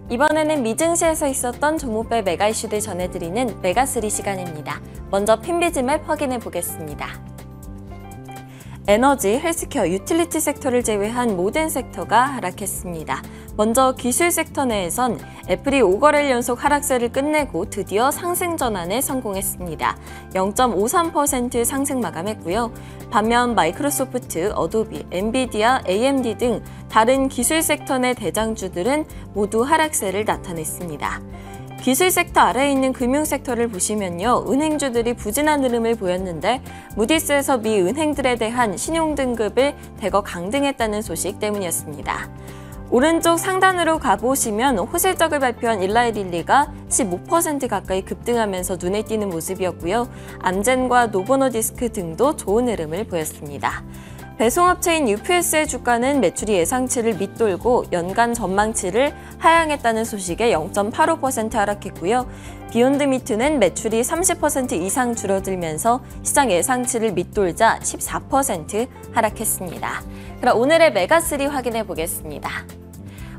이번에는 미증시에서 있었던 종목별 메가 이슈들 전해드리는 메가3 시간입니다. 먼저 핀비즈맵 확인해 보겠습니다. 에너지, 헬스케어, 유틸리티 섹터를 제외한 모든 섹터가 하락했습니다. 먼저 기술 섹터 내에선 애플이 5거래일 연속 하락세를 끝내고 드디어 상승 전환에 성공했습니다. 0.53% 상승 마감했고요. 반면 마이크로소프트, 어도비, 엔비디아, AMD 등 다른 기술 섹터 내 대장주들은 모두 하락세를 나타냈습니다. 기술 섹터 아래에 있는 금융 섹터를 보시면요. 은행주들이 부진한 흐름을 보였는데 무디스에서 미 은행들에 대한 신용 등급을 대거 강등했다는 소식 때문이었습니다. 오른쪽 상단으로 가보시면 호실적을 발표한 일라이릴리가 15% 가까이 급등하면서 눈에 띄는 모습이었고요. 암젠과 노보노디스크 등도 좋은 흐름을 보였습니다. 배송업체인 UPS의 주가는 매출이 예상치를 밑돌고 연간 전망치를 하향했다는 소식에 0.85% 하락했고요. 비욘드미트는 매출이 30% 이상 줄어들면서 시장 예상치를 밑돌자 14% 하락했습니다. 그럼 오늘의 메가3 확인해 보겠습니다.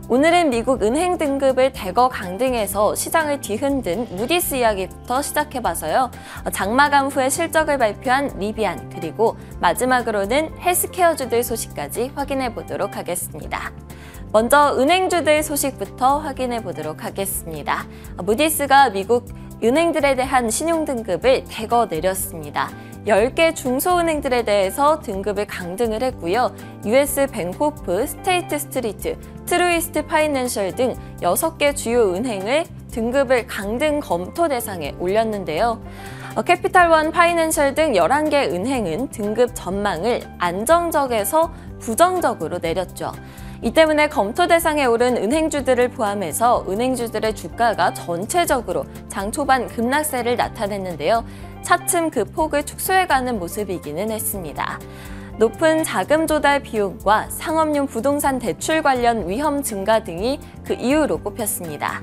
오늘은 미국 은행 등급을 대거 강등해서 시장을 뒤흔든 무디스 이야기부터 시작해봐서요. 장마감 후에 실적을 발표한 리비안, 그리고 마지막으로는 헬스케어주들 소식까지 확인해 보도록 하겠습니다. 먼저 은행주들 소식부터 확인해 보도록 하겠습니다. 무디스가 미국 은행들에 대한 신용 등급을 대거 내렸습니다. 10개 중소은행들에 대해서 등급을 강등을 했고요. US 뱅코프, 스테이트 스트리트, 트루이스트 파이낸셜 등 6개 주요 은행을 등급을 강등 검토 대상에 올렸는데요. 캐피탈원 파이낸셜 등 11개 은행은 등급 전망을 안정적에서 부정적으로 내렸죠. 이 때문에 검토 대상에 오른 은행주들을 포함해서 은행주들의 주가가 전체적으로 장 초반 급락세를 나타냈는데요. 차츰 그 폭을 축소해가는 모습이기는 했습니다. 높은 자금 조달 비용과 상업용 부동산 대출 관련 위험 증가 등이 그 이유로 꼽혔습니다.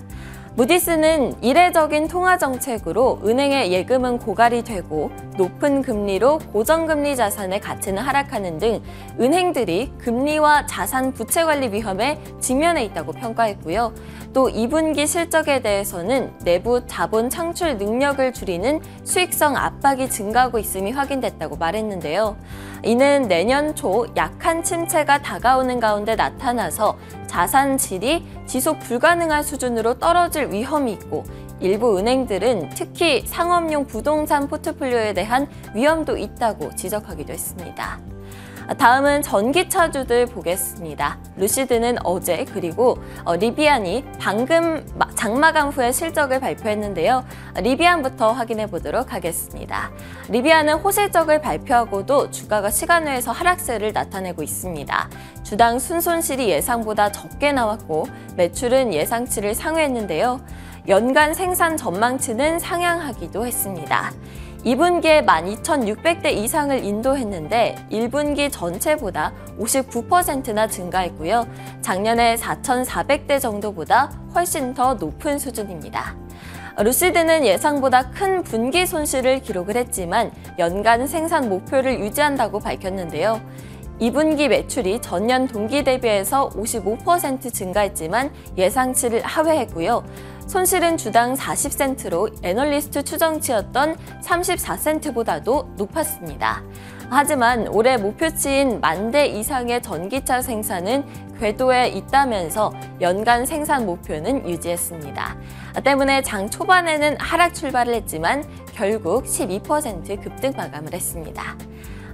무디스는 이례적인 통화 정책으로 은행의 예금은 고갈이 되고 높은 금리로 고정금리 자산의 가치는 하락하는 등 은행들이 금리와 자산 부채 관리 위험에 직면해 있다고 평가했고요. 또 2분기 실적에 대해서는 내부 자본 창출 능력을 줄이는 수익성 압박이 증가하고 있음이 확인됐다고 말했는데요. 이는 내년 초 약한 침체가 다가오는 가운데 나타나서 자산 질이 지속 불가능한 수준으로 떨어질 위험이 있고 일부 은행들은 특히 상업용 부동산 포트폴리오에 대한 위험도 있다고 지적하기도 했습니다. 다음은 전기차주들 보겠습니다. 루시드는 어제 그리고 리비안이 방금 장마감 후에 실적을 발표했는데요. 리비안부터 확인해 보도록 하겠습니다. 리비안은 호실적을 발표하고도 주가가 시간외에서 하락세를 나타내고 있습니다. 주당 순손실이 예상보다 적게 나왔고 매출은 예상치를 상회했는데요. 연간 생산 전망치는 상향하기도 했습니다. 2분기에 12,600대 이상을 인도했는데 1분기 전체보다 59%나 증가했고요. 작년에 4,400대 정도보다 훨씬 더 높은 수준입니다. 루시드는 예상보다 큰 분기 손실을 기록을 했지만 연간 생산 목표를 유지한다고 밝혔는데요. 2분기 매출이 전년 동기 대비해서 55% 증가했지만 예상치를 하회했고요. 손실은 주당 40센트로 애널리스트 추정치였던 34센트보다도 높았습니다. 하지만 올해 목표치인 10,000대 이상의 전기차 생산은 궤도에 있다면서 연간 생산 목표는 유지했습니다. 때문에 장 초반에는 하락 출발을 했지만 결국 12% 급등 마감을 했습니다.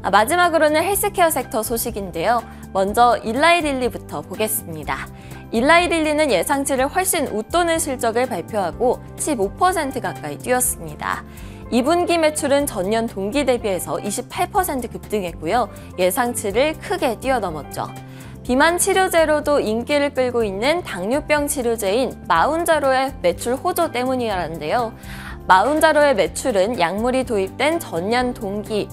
마지막으로는 헬스케어 섹터 소식인데요. 먼저 일라이릴리부터 보겠습니다. 일라이릴리는 예상치를 훨씬 웃도는 실적을 발표하고 15% 가까이 뛰었습니다. 2분기 매출은 전년 동기 대비해서 28% 급등했고요. 예상치를 크게 뛰어넘었죠. 비만 치료제로도 인기를 끌고 있는 당뇨병 치료제인 마운자로의 매출 호조 때문이라는데요. 마운자로의 매출은 약물이 도입된 전년 동기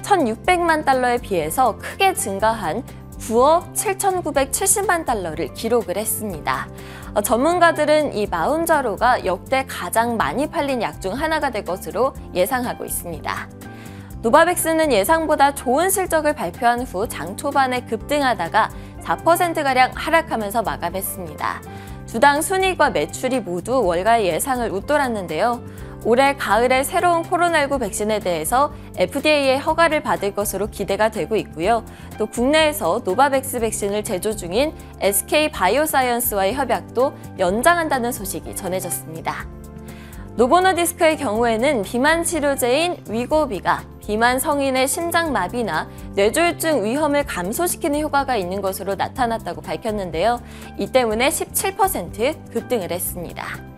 1,600만 달러에 비해서 크게 증가한 9억 7,970만 달러를 기록을 했습니다. 전문가들은 이 마운자로가 역대 가장 많이 팔린 약 중 하나가 될 것으로 예상하고 있습니다. 노바백스는 예상보다 좋은 실적을 발표한 후 장 초반에 급등하다가 4%가량 하락하면서 마감했습니다. 주당 순이익과 매출이 모두 월가의 예상을 웃돌았는데요. 올해 가을에 새로운 코로나19 백신에 대해서 FDA의 허가를 받을 것으로 기대가 되고 있고요. 또 국내에서 노바백스 백신을 제조 중인 SK바이오사이언스와의 협약도 연장한다는 소식이 전해졌습니다. 노보노디스크의 경우에는 비만 치료제인 위고비가 비만 성인의 심장마비나 뇌졸중 위험을 감소시키는 효과가 있는 것으로 나타났다고 밝혔는데요. 이 때문에 17% 급등을 했습니다.